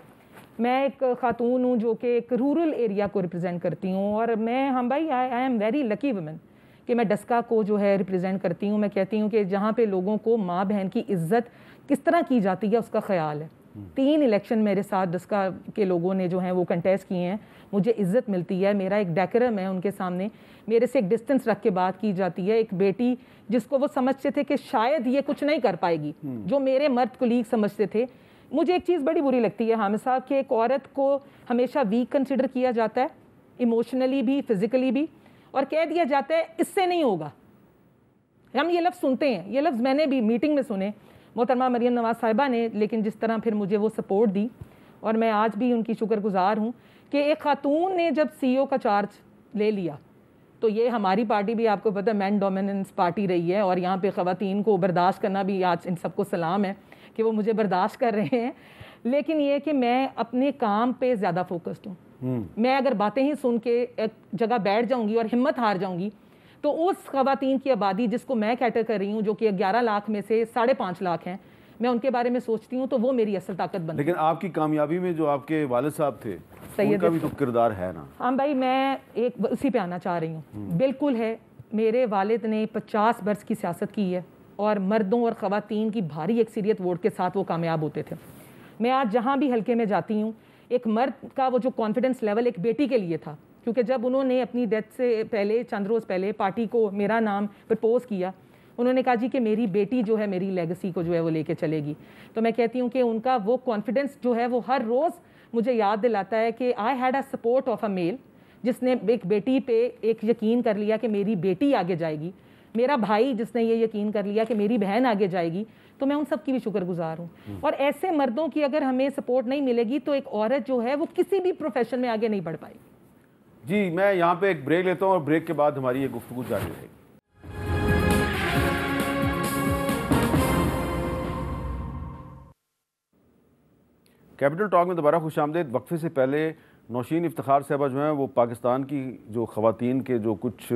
Speaker 4: मैं एक खातून हूँ जो कि एक रूरल एरिया को रिप्रेजेंट करती हूँ, और मैं हम भाई I am very lucky women कि मैं डस्का को जो है रिप्रेजेंट करती हूँ। मैं कहती हूँ कि जहाँ पे लोगों को माँ बहन की इज्जत किस तरह की जाती है उसका ख्याल है। 3 इलेक्शन मेरे साथ डस्का के लोगों ने जो हैं वो कंटेस्ट किए हैं, मुझे इज्जत मिलती है, मेरा एक डेकोरम है उनके सामने, मेरे से एक डिस्टेंस रख के बात की जाती है। एक बेटी जिसको वो समझते थे कि शायद ये कुछ नहीं कर पाएगी, जो मेरे मर्द कोलीग समझते थे। मुझे एक चीज़ बड़ी बुरी लगती है हामिद साहब कि एक औरत को हमेशा वीक कंसिडर किया जाता है, इमोशनली भी फिज़िकली भी, और कह दिया जाता है इससे नहीं होगा। हम ये लफ्ज़ सुनते हैं, ये लफ्ज़ मैंने भी मीटिंग में सुने मोहतरमा मरियम नवाज़ साहिबा ने, लेकिन जिस तरह फिर मुझे वो सपोर्ट दी, और मैं आज भी उनकी शुक्रगुजार हूँ कि एक खातून ने जब CEO का चार्ज ले लिया, तो ये हमारी पार्टी भी आपको पता है मैन डोमिनेंस पार्टी रही है, और यहाँ पे ख़वातीन को बर्दाश्त करना भी आज इन सबको सलाम है कि वो मुझे बर्दाश्त कर रहे हैं। लेकिन ये कि मैं अपने काम पे ज़्यादा फोकस्ड हूँ। मैं अगर बातें ही सुन के एक जगह बैठ जाऊँगी और हिम्मत हार जाऊँगी, तो उस ख़वातीन की आबादी जिसको मैं कैटर कर रही हूँ, जो कि 11 लाख में से 5.5 लाख हैं, मैं उनके बारे में सोचती हूँ तो वो मेरी असल ताकत बन।
Speaker 1: लेकिन आपकी कामयाबी में जो आपके वालिद साहब थे, उनका भी तो किरदार है ना।
Speaker 4: हाँ भाई, मैं एक उसी पे आना चाह रही हूँ। बिल्कुल है, मेरे वालिद ने 50 बरस की सियासत की है और मर्दों और ख़वातीन की भारी अक्सरियत वोट के साथ वो कामयाब होते थे। मैं आज जहाँ भी हल्के में जाती हूँ, एक मर्द का वो जो कॉन्फिडेंस लेवल एक बेटी के लिए था, क्योंकि जब उन्होंने अपनी डेथ से पहले चंद रोज़ पहले पार्टी को मेरा नाम प्रपोज़ किया, उन्होंने कहा जी कि मेरी बेटी जो है मेरी लेगेसी को जो है वो लेके चलेगी। तो मैं कहती हूँ कि उनका वो कॉन्फिडेंस जो है वो हर रोज़ मुझे याद दिलाता है कि I had a support of a male, जिसने एक बेटी पे एक यकीन कर लिया कि मेरी बेटी आगे जाएगी, मेरा भाई जिसने ये यकीन कर लिया कि मेरी बहन आगे जाएगी। तो मैं उन सब की भी शुक्रगुजार हूँ। और ऐसे मर्दों की अगर हमें सपोर्ट नहीं मिलेगी तो एक औरत जो है वो किसी भी प्रोफेशन में आगे नहीं बढ़ पाएगी।
Speaker 1: जी, मैं यहाँ पे एक ब्रेक लेता हूँ और ब्रेक के बाद हमारी ये गुफ्तगू जारी रहेगी। कैपिटल टॉक में दोबारा खुशामदीद। वक्फे से पहले नौशीन इफ्तिखार साहबा जो हैं वो पाकिस्तान की जो ख़वातीन के जो कुछ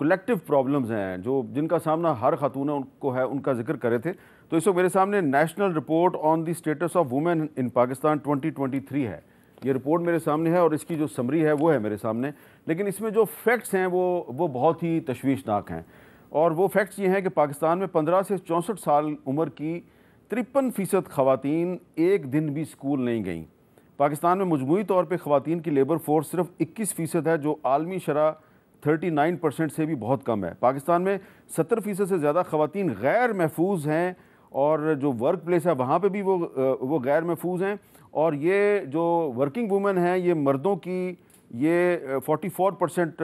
Speaker 1: कलेक्टिव प्रॉब्लम्स हैं जो जिनका सामना हर खातून उनको है, उनका जिक्र करे थे। तो इस वक्त मेरे सामने national report on the status of women in Pakistan 2023 है। ये रिपोर्ट मेरे सामने है और इसकी जो समरी है वो है मेरे सामने, लेकिन इसमें जो फैक्ट्स हैं वो बहुत ही तशवीशनाक हैं। और वो फैक्ट्स ये हैं कि पाकिस्तान में 15 से 64 साल उम्र की 53% ख़वातीन एक दिन भी स्कूल नहीं गईं। पाकिस्तान में मजमूई तौर पर ख़वातीन की लेबर फोर्स सिर्फ 21% है, जो आलमी शरह 39% से भी बहुत कम है। पाकिस्तान में 70% से ज़्यादा ख़वातीन गैर महफूज हैं और जो वर्क प्लेस है वहाँ पे भी वो गैर महफूज हैं। और ये जो वर्किंग वूमेन हैं ये मर्दों की ये 44%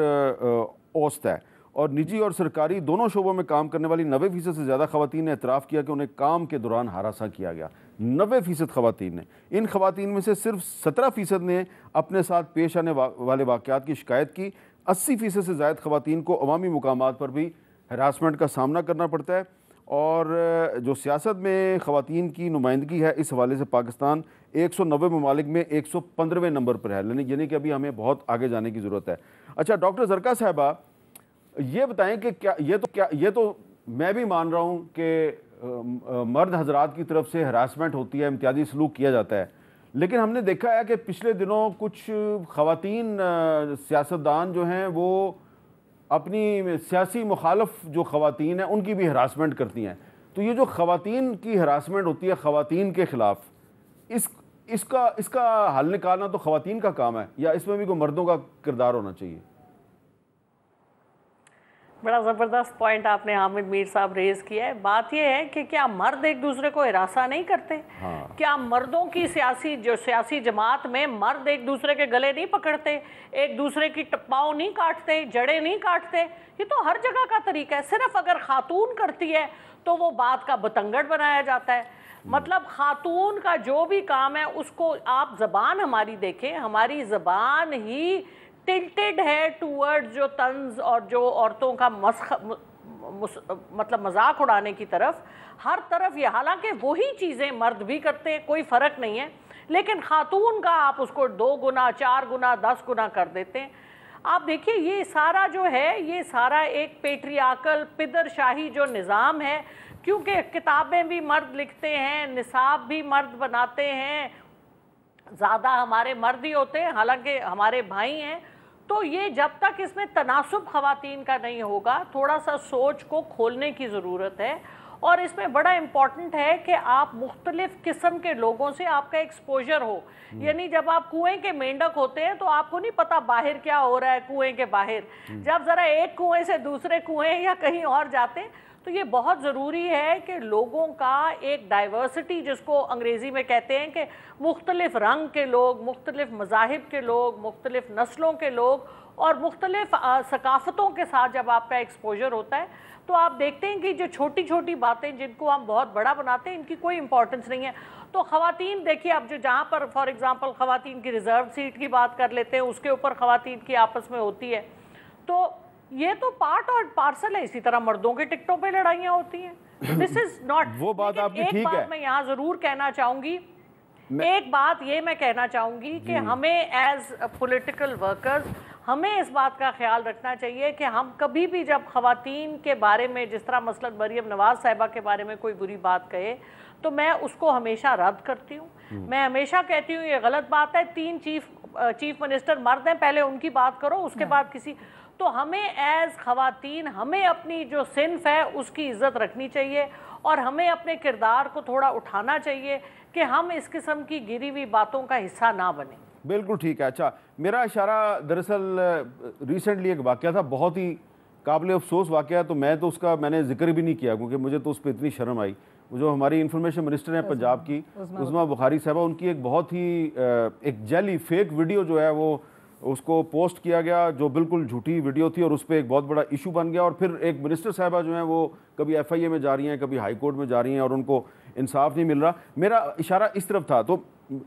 Speaker 1: औसत है। और निजी और सरकारी दोनों शोबों में काम करने वाली 90% से ज़्यादा ख़वातीन ने एतराफ़ किया कि उन्हें काम के दौरान हरासा किया गया। 90% ख़वातीन ने। इन ख़वातीन में से सिर्फ 17% ने अपने साथ पेश आने वाले वाक़यात की शिकायत की। 80% से ज़ायद ख़वातीन को अवामी मुकामात पर भी हरासमेंट का सामना करना पड़ता है। और जो सियासत में ख़वातीन की नुमाइंदगी है, इस हवाले से पाकिस्तान 190 ममालिक में 115वें नंबर पर है, यानी कि अभी हमें बहुत आगे जाने की ज़रूरत है। अच्छा डॉक्टर ज़रका साहिबा, ये बताएं कि क्या ये तो मैं भी मान रहा हूँ कि मर्द हजरात की तरफ से हरासमेंट होती है, इम्तियाजी सलूक किया जाता है, लेकिन हमने देखा है कि पिछले दिनों कुछ ख़वातीन सियासतदान जो हैं वो अपनी सियासी मुखालफ जो ख़वातीन हैं उनकी भी हरासमेंट करती हैं। तो ये जो ख़वातीन की हरासमेंट होती है ख़वातीन के ख़िलाफ़, इसका हल निकालना तो ख़वातीन का काम है, या इसमें भी कोई मर्दों का किरदार होना चाहिए?
Speaker 6: बड़ा ज़बरदस्त पॉइंट आपने हामिद मीर साहब रेज़ किया है। बात यह है कि क्या मर्द एक दूसरे को हिरासा नहीं करते? हाँ। क्या मर्दों की सियासी जमात में मर्द एक दूसरे के गले नहीं पकड़ते, एक दूसरे की पाँव नहीं काटते, जड़ें नहीं काटते? ये तो हर जगह का तरीका है। सिर्फ अगर खातून करती है तो वो बात का बतंगड़ बनाया जाता है। मतलब खातून का जो भी काम है उसको, आप ज़बान हमारी देखें, हमारी ज़बान ही टिल्टेड है टूवर्ड्स जो तंज और जो औरतों का मतलब मजाक उड़ाने की तरफ, हर तरफ ये। हालांकि वही चीज़ें मर्द भी करते हैं, कोई फ़र्क नहीं है, लेकिन खातून का आप उसको 2 गुना 4 गुना 10 गुना कर देते हैं। आप देखिए ये सारा जो है, ये सारा एक पेट्रियार्कल पिदरशाही जो निज़ाम है, क्योंकि किताबें भी मर्द लिखते हैं, निसाब भी मर्द बनाते हैं, ज़्यादा हमारे मर्द ही होते हैं, हालांकि हमारे भाई हैं। तो ये जब तक इसमें तनासुब ख़वातीन का नहीं होगा, थोड़ा सा सोच को खोलने की ज़रूरत है। और इसमें बड़ा इम्पॉर्टेंट है कि आप मुख्तलिफ़ किस्म के लोगों से आपका एक्सपोजर हो। यानी जब आप कुएं के मेंढक होते हैं तो आपको नहीं पता बाहर क्या हो रहा है कुएं के बाहर। जब ज़रा एक कुएं से दूसरे कुएं या कहीं और जाते हैं तो ये बहुत ज़रूरी है कि लोगों का एक डाइवर्सिटी, जिसको अंग्रेज़ी में कहते हैं कि मुख्तलिफ़ रंग के लोग, मुख्तलिफ़ मज़ाहिब के लोग, मुख्तलिफ़ नस्लों के लोग और मुख्तलिफ़ सकाफ़तों के साथ जब आपका एक्सपोजर होता है तो आप देखते हैं कि जो छोटी छोटी बातें जिनको हम बहुत बड़ा बनाते हैं, इनकी कोई इंपॉर्टेंस नहीं है। तो ख़वातीन देखिए, अब जो जहाँ पर फॉर एग्ज़ाम्पल ख़वातीन की रिज़र्व सीट की बात कर लेते हैं, उसके ऊपर ख़वातीन की आपस में होती है, तो ये तो पार्ट और पार्सल है। इसी तरह मर्दों के टिकटों पे लड़ाइयाँ होती हैं। दिस इज़ नॉट
Speaker 1: वो बात आपकी ठीक है।
Speaker 6: एक बात मैं यहाँ ज़रूर कहना चाहूँगी, एक बात ये मैं कहना चाहूँगी कि हमें एज पॉलिटिकल वर्कर्स हमें इस बात का ख्याल रखना चाहिए कि हम कभी भी जब ख़वातीन के बारे में, जिस तरह मसलन मरियम नवाज़ साहिबा के बारे में कोई बुरी बात कहे, तो मैं उसको हमेशा रद्द करती हूँ। मैं हमेशा कहती हूँ ये गलत बात है, 3 चीफ मिनिस्टर मर्द हैं, पहले उनकी बात करो, उसके बाद किसी। तो हमें एज़ ख़वातीन हमें अपनी जो सिन्फ है उसकी इज़्ज़त रखनी चाहिए और हमें अपने किरदार को थोड़ा उठाना चाहिए कि हम इस किस्म की गिरी हुई बातों का हिस्सा ना बने।
Speaker 1: बिल्कुल ठीक है। अच्छा, मेरा इशारा दरअसल रिसेंटली एक वाक़या था, बहुत ही काबिल अफसोस वाक़या, तो मैंने जिक्र भी नहीं किया क्योंकि मुझे तो उस पर इतनी शर्म आई। जो हमारी इंफॉर्मेशन मिनिस्टर हैं पंजाब की, उस्मा बुखारी साहबा, उनकी एक बहुत ही एक जैली फेक वीडियो जो है वो उसको पोस्ट किया गया, जो बिल्कुल झूठी वीडियो थी और उस पर एक बहुत बड़ा इशू बन गया। और फिर एक मिनिस्टर साहबा जो हैं वो कभी FIA में जा रही हैं, कभी हाई कोर्ट में जा रही हैं और उनको इंसाफ नहीं मिल रहा। मेरा इशारा इस तरफ था। तो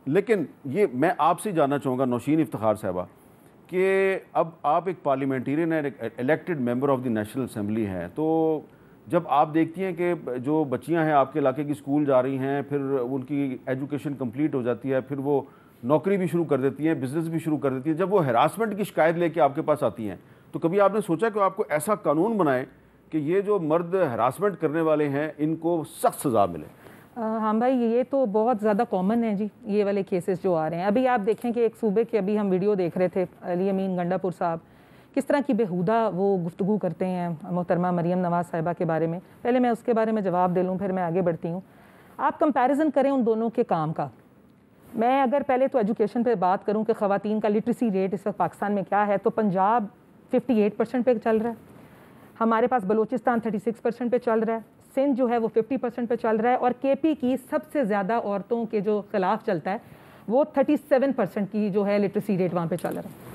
Speaker 1: लेकिन ये मैं आपसे जानना चाहूँगा नौशीन इफ्तिखार साहबा कि अब आप एक पार्लियामेंटेरियन हैं, एक elected member of the national assembly हैं, तो जब आप देखती हैं कि जो बच्चियां हैं आपके इलाके की स्कूल जा रही हैं, फिर उनकी एजुकेशन कंप्लीट हो जाती है, फिर वो नौकरी भी शुरू कर देती हैं, बिज़नेस भी शुरू कर देती हैं, जब वो हरासमेंट की शिकायत लेके आपके पास आती हैं, तो कभी आपने सोचा कि आपको ऐसा कानून बनाए कि ये जो मर्द हरासमेंट करने वाले हैं इनको सख्त सज़ा मिले?
Speaker 4: हाँ भाई, ये तो बहुत ज़्यादा कॉमन है जी, ये वाले केसेस जो आ रहे हैं। अभी आप देखें कि एक सूबे के अभी हम वीडियो देख रहे थे, अली अमीन गंडापुर साहब किस तरह की बेहुदा वो गुफ्तगू करते हैं मोहतरमा मरियम नवाज़ साहिबा के बारे में। पहले मैं उसके बारे में जवाब दे लूँ, फिर मैं आगे बढ़ती हूँ। आप कंपैरिजन करें उन दोनों के काम का। मैं अगर पहले तो एजुकेशन पे बात करूं कि ख़वातीन का लिटरेसी रेट इस वक्त पाकिस्तान में क्या है, तो पंजाब 58% पे चल रहा है, हमारे पास बलूचिस्तान 36% पे चल रहा है, सिंध जो है वो 50% पे चल रहा है, और KP की सबसे ज़्यादा औरतों के जो खिलाफ चलता है वो 37% की जो है लिटरेसी रेट वहाँ पे चल रहा है।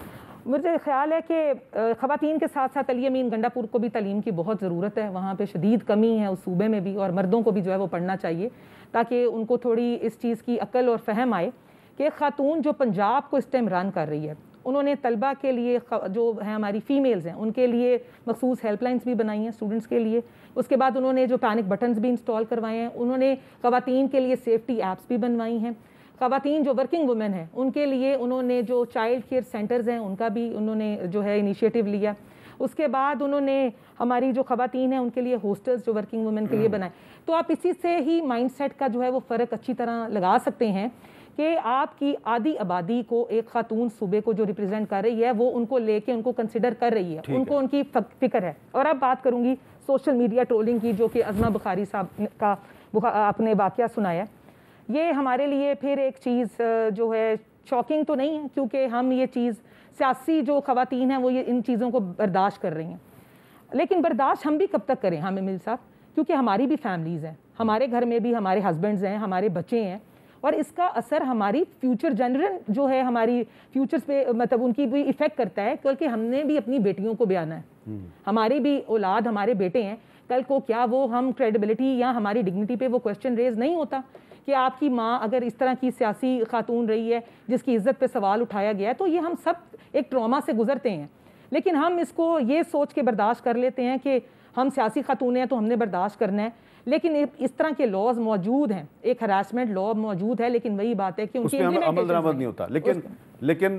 Speaker 4: मुझे ख्याल है कि ख़वातीन के साथ साथ अली अमीन गंडापुर को भी तालीम की बहुत ज़रूरत है। वहाँ पे शदीद कमी है उस सूबे में भी, और मर्दों को भी जो है वो पढ़ना चाहिए ताकि उनको थोड़ी इस चीज़ की अक्ल और फहम आए कि ख़ातून जो पंजाब को इस टाइम रन कर रही है, उन्होंने तलबा के लिए जो है हमारी फ़ीमेल्स हैं उनके लिए मखसूस हेल्पलाइंस भी बनाई हैं स्टूडेंट्स के लिए। उसके बाद उन्होंने जो पैनिक बटन्स भी इंस्टॉल करवाए हैं, उन्होंने ख़वातीन के लिए सेफ्टी ऐप्स भी बनवाई हैं। ख़वातीन जो वर्किंग वुमेन हैं उनके लिए उन्होंने जो चाइल्ड केयर सेंटर्स हैं उनका भी उन्होंने जो है इनिशिएटिव लिया। उसके बाद उन्होंने हमारी जो ख़वातीन हैं उनके लिए हॉस्टल्स जो वर्किंग वुमेन के लिए बनाए। तो आप इसी से ही माइंडसेट का जो है वो फ़र्क अच्छी तरह लगा सकते हैं कि आपकी आधी आबादी को एक खातून सूबे को जो रिप्रेजेंट कर रही है वो उनको लेके उनको कंसिडर कर रही है, उनको उनकी फ़िक्र है। और अब बात करूँगी सोशल मीडिया ट्रोलिंग की, जो कि अज़मा बुखारी साहब का आपने वाक़या सुनाया। ये हमारे लिए फिर एक चीज़ जो है शॉकिंग तो नहीं है, क्योंकि हम ये चीज़ सियासी जो ख़वातीन हैं वो ये इन चीज़ों को बर्दाश्त कर रही हैं, लेकिन बर्दाश्त हम भी कब तक करें हम मिल साहब, क्योंकि हमारी भी फैमिलीज़ हैं, हमारे घर में भी हमारे हस्बैंड्स हैं, हमारे बच्चे हैं, और इसका असर हमारी फ्यूचर जनरेशन जो है हमारी फ्यूचर्स पे मतलब उनकी भी इफ़ेक्ट करता है, क्योंकि हमने भी अपनी बेटियों को ब्याना है, हमारी भी औलाद हमारे बेटे हैं, कल को क्या वो हम क्रेडिबिलिटी या हमारी डिग्निटी पे वो क्वेश्चन रेज नहीं होता कि आपकी माँ अगर इस तरह की सियासी खातून रही है जिसकी इज्जत पे सवाल उठाया गया है। तो ये हम सब एक ट्रॉमा से गुजरते हैं, लेकिन हम इसको ये सोच के बर्दाश्त कर लेते हैं कि हम सियासी खातून हैं तो हमने बर्दाश्त करना है, लेकिन इस तरह के लॉज मौजूद हैं, एक हरासमेंट लॉ मौजूद है, लेकिन वही बात है कि उनके
Speaker 1: अमल दरामद नहीं होता। लेकिन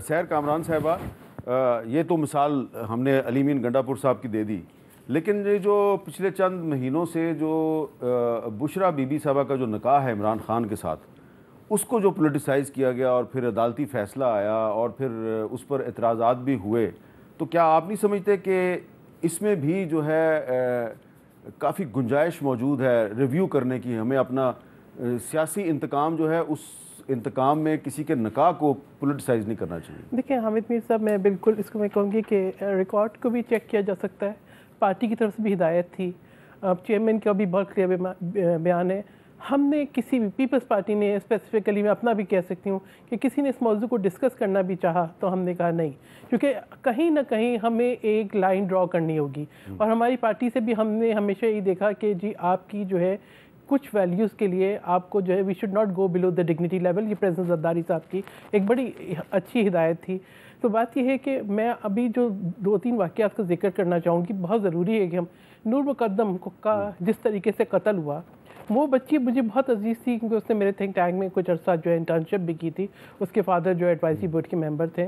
Speaker 1: सैर कामरान साहिबा, ये तो मिसाल हमने अली अमीन गंडापुर साहब की दे दी, लेकिन ये जो पिछले चंद महीनों से जो बुशरा बीबी साहबा का जो निकाह है इमरान खान के साथ, उसको जो पोलिटिसाइज़ किया गया और फिर अदालती फ़ैसला आया और फिर उस पर एतराज़ात भी हुए, तो क्या आप नहीं समझते कि इसमें भी जो है काफ़ी गुंजाइश मौजूद है रिव्यू करने की? हमें अपना सियासी इंतकाम जो है उस इंतकाम में किसी के निकाह को पोलिटिसाइज़ नहीं करना चाहिए। देखिए
Speaker 5: हामिद मीर साहब, मैं बिल्कुल इसको मैं कहूँगी कि रिकॉर्ड को भी चेक किया जा सकता है, पार्टी की तरफ से भी हिदायत थी, चेयरमैन का भी बहुत क्लियर बयान है। हमने किसी भी पीपल्स पार्टी ने स्पेसिफिकली, मैं अपना भी कह सकती हूँ कि किसी ने इस मौजू को डिस्कस करना भी चाहा तो हमने कहा नहीं, क्योंकि कहीं ना कहीं हमें एक लाइन ड्रॉ करनी होगी। और हमारी पार्टी से भी हमने हमेशा यही देखा कि जी आपकी जो है कुछ वैल्यूज़ के लिए आपको जो है we should not go below the dignity level. ये प्रेसिडेंट ज़रदारी साहब की एक बड़ी अच्छी हिदायत थी। तो बात यह है कि मैं अभी जो 2-3 वाक़यात का जिक्र करना चाहूँगी, बहुत ज़रूरी है कि हम नूर मुक़द्दम का जिस तरीके से कत्ल हुआ, वो बच्ची मुझे बहुत अजीज़ थी, क्योंकि उसने मेरे थिंक टैंक में कुछ अर्सा जो है इंटर्नशिप भी की थी, उसके फादर जो एडवाइजरी बोर्ड के मेंबर थे।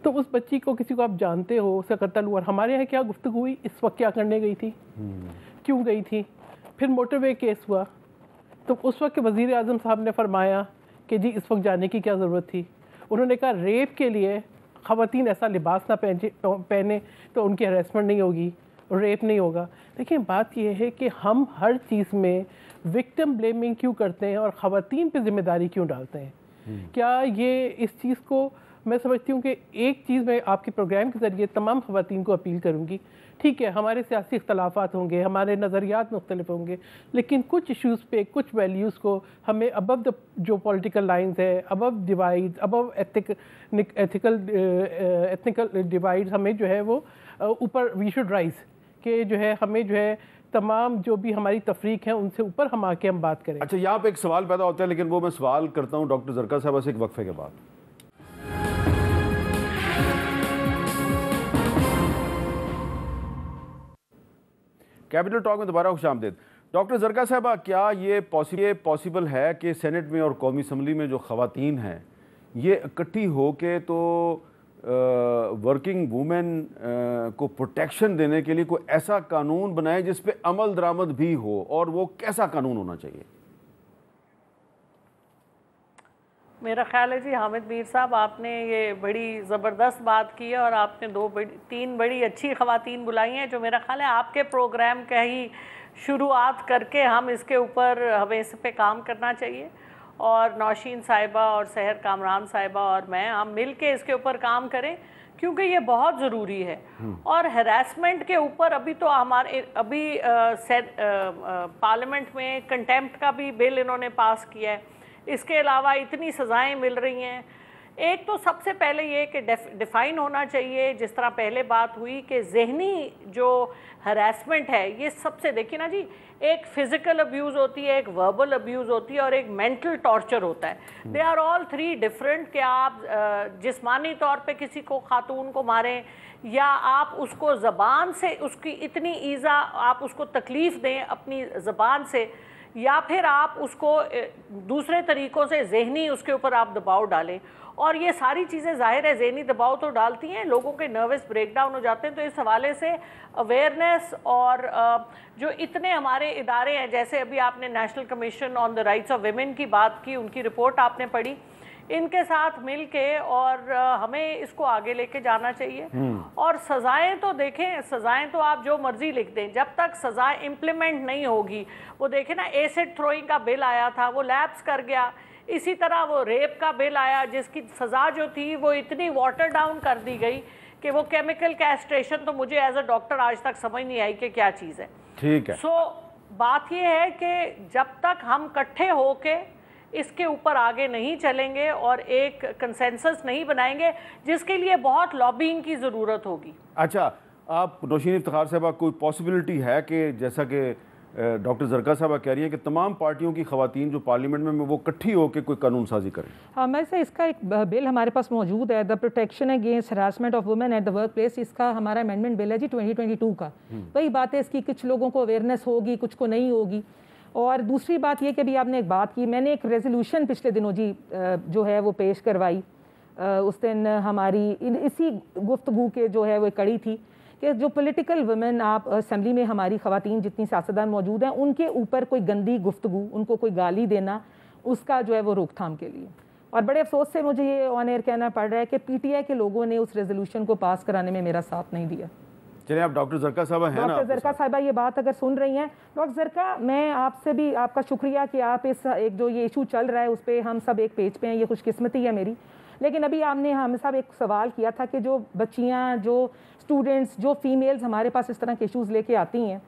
Speaker 5: तो उस बच्ची को किसी को आप जानते हो, उसका कत्ल हुआ, हमारे यहाँ क्या गुफ्तगू हुई, इस वक्त क्या करने गई थी, क्यों गई थी। फिर मोटरवे केस हुआ, तो उस वक्त वज़ीर आज़म साहब ने फरमाया कि जी इस वक्त जाने की क्या ज़रूरत थी। उन्होंने कहा रेप के लिए ख़वातीन ऐसा लिबास ना पहने तो उनकी हरेसमेंट नहीं होगी, रेप नहीं होगा। देखिए बात यह है कि हम हर चीज़ में विक्टिम ब्लेमिंग क्यों करते हैं और ख़वातीन पे ज़िम्मेदारी क्यों डालते हैं। क्या ये इस चीज़ को मैं समझती हूँ कि एक चीज़ मैं आपके प्रोग्राम के ज़रिए तमाम ख़वातीन को अपील करूँगी, ठीक है हमारे सियासी इख्तलाफात होंगे, हमारे नज़रियात मुख्तलिफ होंगे, लेकिन कुछ इशूज़ पे, कुछ वैल्यूज़ को हमें अबव द जो पॉलिटिकल लाइंस है, above divides, above ethnical divides, हमें जो है वो ऊपर वी शुड राइज के जो है हमें जो है तमाम जो भी हमारी तफरीक है उनसे ऊपर हम आके हम बात करें।
Speaker 1: अच्छा, यहाँ पे एक सवाल पैदा होता है, लेकिन वो मैं सवाल करता हूँ डॉक्टर ज़रका साहब से एक वक्फे के बाद। कैपिटल टॉक में दोबारा खुशामदीद। डॉक्टर ज़रका साहबा, क्या ये पॉसिबल है कि सेनेट में और कौमी असम्बली में जो ख़वातीन हैं ये इकट्ठी हो के तो वर्किंग वुमेन को प्रोटेक्शन देने के लिए कोई ऐसा कानून बनाए जिस पे अमल दरामद भी हो, और वो कैसा कानून होना चाहिए?
Speaker 6: मेरा ख्याल है जी हामिद मीर साहब, आपने ये बड़ी ज़बरदस्त बात की है और आपने 3 बड़ी अच्छी ख़वातीन बुलाई हैं, जो मेरा ख्याल है आपके प्रोग्राम का ही शुरुआत करके हम इसके ऊपर हमें इस पे काम करना चाहिए। और नौशीन साहिबा और सहर कामरान साहिबा और मैं हम मिल के इसके ऊपर काम करें, क्योंकि ये बहुत ज़रूरी है। और हरासमेंट के ऊपर अभी तो हमारे पार्लियामेंट में कंटेम्प्ट का भी बिल इन्होंने पास किया है। इसके अलावा इतनी सज़ाएं मिल रही हैं, एक तो सबसे पहले ये कि डिफ़ाइन होना चाहिए, जिस तरह पहले बात हुई कि जहनी जो हरासमेंट है, ये सबसे देखिए ना जी, एक फिज़िकल अब्यूज़ होती है, एक वर्बल अब्यूज़ होती है और एक मेंटल टॉर्चर होता है। They are all three different. कि आप जिस्मानी तौर पे किसी को, खातून को मारें, या आप उसको ज़बान से उसकी इतनी ईज़ा, आप उसको तकलीफ़ दें अपनी ज़बान से, या फिर आप उसको दूसरे तरीक़ों से ज़हनी उसके ऊपर आप दबाव डालें। और ये सारी चीज़ें ज़ाहिर है ज़हनी दबाव तो डालती हैं, लोगों के नर्वस ब्रेकडाउन हो जाते हैं। तो इस हवाले से अवेयरनेस और जो इतने हमारे इदारे हैं, जैसे अभी आपने national commission on the rights of women की बात की, उनकी रिपोर्ट आपने पढ़ी, इनके साथ मिल के और हमें इसको आगे लेके जाना चाहिए। और सज़ाएं तो देखें, सज़ाएं तो आप जो मर्ज़ी लिख दें, जब तक सज़ाएं इम्प्लीमेंट नहीं होगी, वो देखें ना, एसिड थ्रोइंग का बिल आया था, वो लैप्स कर गया। इसी तरह वो रेप का बिल आया, जिसकी सज़ा जो थी वो इतनी वाटर डाउन कर दी गई कि वो केमिकल कैस्ट्रेशन, तो मुझे एज अ डॉक्टर आज तक समझ नहीं आई कि क्या चीज़ है।
Speaker 1: ठीक है।
Speaker 6: सो बात ये है कि जब तक हम इकट्ठे होके इसके ऊपर आगे नहीं चलेंगे और एक कंसेंसस नहीं बनाएंगे, जिसके लिए बहुत लॉबिंग की ज़रूरत होगी।
Speaker 1: अच्छा, आप नौशीन इफ्तिखार साहबा, कोई पॉसिबिलिटी है कि जैसा कि डॉक्टर जरका साहबा कह रही हैं कि तमाम पार्टियों की ख़वातीन जो पार्लियामेंट में वो इकट्ठी होकर कोई कानून साजी करें?
Speaker 4: हाँ, मैं से इसका एक बिल हमारे पास मौजूद है, the protection against harassment of women at the work place. इसका हमारा अमेंडमेंट बिल है जी 2022 का। वही बात है, इसकी कुछ लोगों को अवेयरनेस होगी, कुछ को नहीं होगी। और दूसरी बात ये कि अभी आपने एक बात की, मैंने एक रेजोल्यूशन पिछले दिनों जी जो है वो पेश करवाई। उस दिन हमारी इसी गुफ्तगू के जो है वो कड़ी थी कि जो पॉलिटिकल वुमेन, आप असेंबली में हमारी ख़वातीन जितनी सियासतदान मौजूद हैं, उनके ऊपर कोई गंदी गुफ्तगू, उनको कोई गाली देना, उसका जो है वो रोकथाम के लिए। और बड़े अफसोस से मुझे ये ऑन एयर कहना पड़ रहा है कि PTI के लोगों ने उस रेजोल्यूशन को पास कराने में मेरा साथ नहीं दिया।
Speaker 1: चलिए, आप डॉक्टर जरका साहबा हैं ना?
Speaker 4: डॉक्टर जरका साहिबा ये बात अगर सुन रही हैं, डॉक्टर जरका, मैं आपसे भी आपका शुक्रिया कि आप इस एक जो ये इशू चल रहा है उस पर हम सब एक पेज पे हैं, ये खुशकिस्मती है मेरी। लेकिन अभी आपने हम सब एक सवाल किया था कि जो बच्चियाँ, जो स्टूडेंट्स, जो फीमेल्स हमारे पास इस तरह के इशूज़ लेके आती हैं,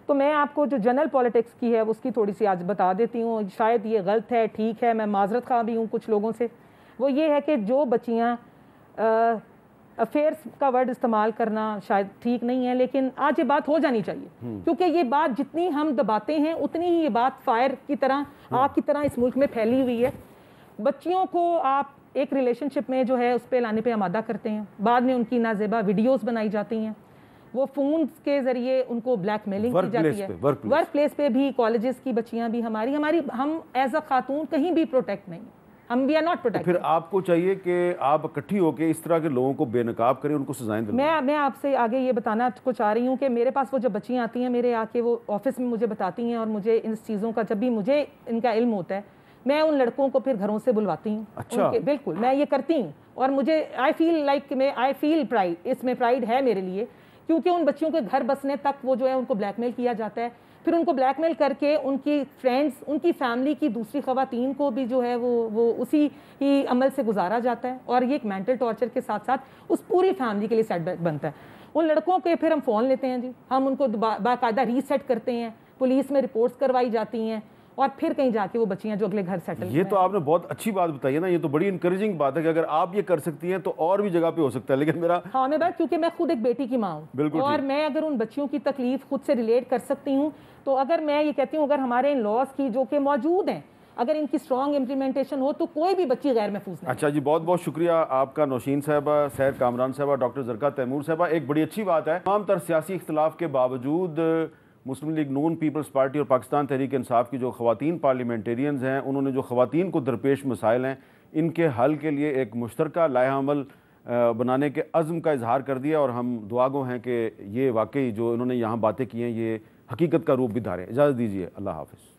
Speaker 4: तो मैं आपको जो जनरल पॉलिटिक्स की है उसकी थोड़ी सी आज बता देती हूँ। शायद ये गलत है, ठीक है, मैं माजरत खा भी हूँ कुछ लोगों से। वो ये है कि जो बच्चियाँ अफेयर्स का वर्ड इस्तेमाल करना शायद ठीक नहीं है, लेकिन आज ये बात हो जानी चाहिए, क्योंकि ये बात जितनी हम दबाते हैं उतनी ही ये बात फायर की तरह, आग की तरह इस मुल्क में फैली हुई है। बच्चियों को आप एक रिलेशनशिप में जो है उस पर लाने पे आमादा करते हैं, बाद में उनकी नाजेबा वीडियोस बनाई जाती हैं, वो फ़ोन के ज़रिए उनको ब्लैकमेलिंग की जाती है। वर्क प्लेस पे भी, कॉलेजेस की बच्चियाँ भी हमारी हम एज अ खातून कहीं भी प्रोटेक्ट नहीं, हम वी आर नॉट प्रोटेक्ट।
Speaker 1: फिर आपको चाहिए कि आप इकट्ठी होकर इस तरह के लोगों को बेनकाब करें, उनको सजाएं दिलवाएं।
Speaker 4: मैं आपसे आगे ये बताना को चाह रही हूँ कि मेरे पास वो जब बच्चियाँ आती हैं मेरे आके, वो ऑफिस में मुझे बताती हैं, और मुझे इन चीज़ों का जब भी मुझे इनका इल्म होता है, मैं उन लड़कों को फिर घरों से बुलवाती हूँ।
Speaker 1: अच्छा।
Speaker 4: बिल्कुल, मैं ये करती हूँ, और मुझे आई फील प्राइड, इसमें प्राइड है मेरे लिए, क्योंकि उन बच्चियों के घर बसने तक वो जो है उनको ब्लैकमेल किया जाता है, फिर उनको ब्लैकमेल करके उनकी फ्रेंड्स, उनकी फैमिली की दूसरी ख़वातीन को भी जो है वो उसी ही अमल से गुजारा जाता है, और ये एक मेंटल टॉर्चर के साथ साथ उस पूरी फैमिली के लिए सेटबैक बनता है। उन लड़कों के फिर हम फ़ोन लेते हैं जी, हम उनको बाकायदा रीसेट करते हैं, पुलिस में रिपोर्ट्स करवाई जाती हैं, और फिर कहीं जाके वो बच्चियां जो अगले घर सेटल।
Speaker 1: ये तो आपने बहुत अच्छी बात बताई है ना, ये तो बड़ी इंकरेजिंग बात है कि अगर आप ये कर सकती हैं तो और भी जगह पे हो सकता है। लेकिन मेरा
Speaker 4: हाँ, मैं बात, क्योंकि मैं खुद एक बेटी की माँ हूँ, और मैं अगर उन बच्चियों की तकलीफ खुद से रिलेट कर सकती हूँ, तो अगर मैं ये कहती हूँ अगर हमारे इन लॉज की जो कि मौजूद हैं, अगर इनकी स्ट्रॉन्ग इम्प्लीमेंटेशन हो तो कोई भी बच्ची गैर महफूज नहीं।
Speaker 1: अच्छा जी, बहुत बहुत शुक्रिया आपका नौशीन साहबा, सैयद कामरान साहबा, डॉक्टर जरका तैमूर साहबा। एक बड़ी अच्छी बात है, तमाम तर सियासी इख्तलाफ के बावजूद मुस्लिम लीग नून, पीपल्स पार्टी और पाकिस्तान तहरीक इंसाफ की जो ख़वातीन पार्लियामेंटेरियंस हैं, उन्होंने जो ख़वातीन को दरपेश मसाइल हैं, इनके हल के लिए एक मुश्तरका लाया अमल बनाने के अज़्म का इजहार कर दिया, और हम दुआगो हैं कि ये वाकई जो इन्होंने यहाँ बातें की हैं ये हकीकत का रूप भी धारें। इजाज़त दीजिए, अल्लाह हाफ़िज़।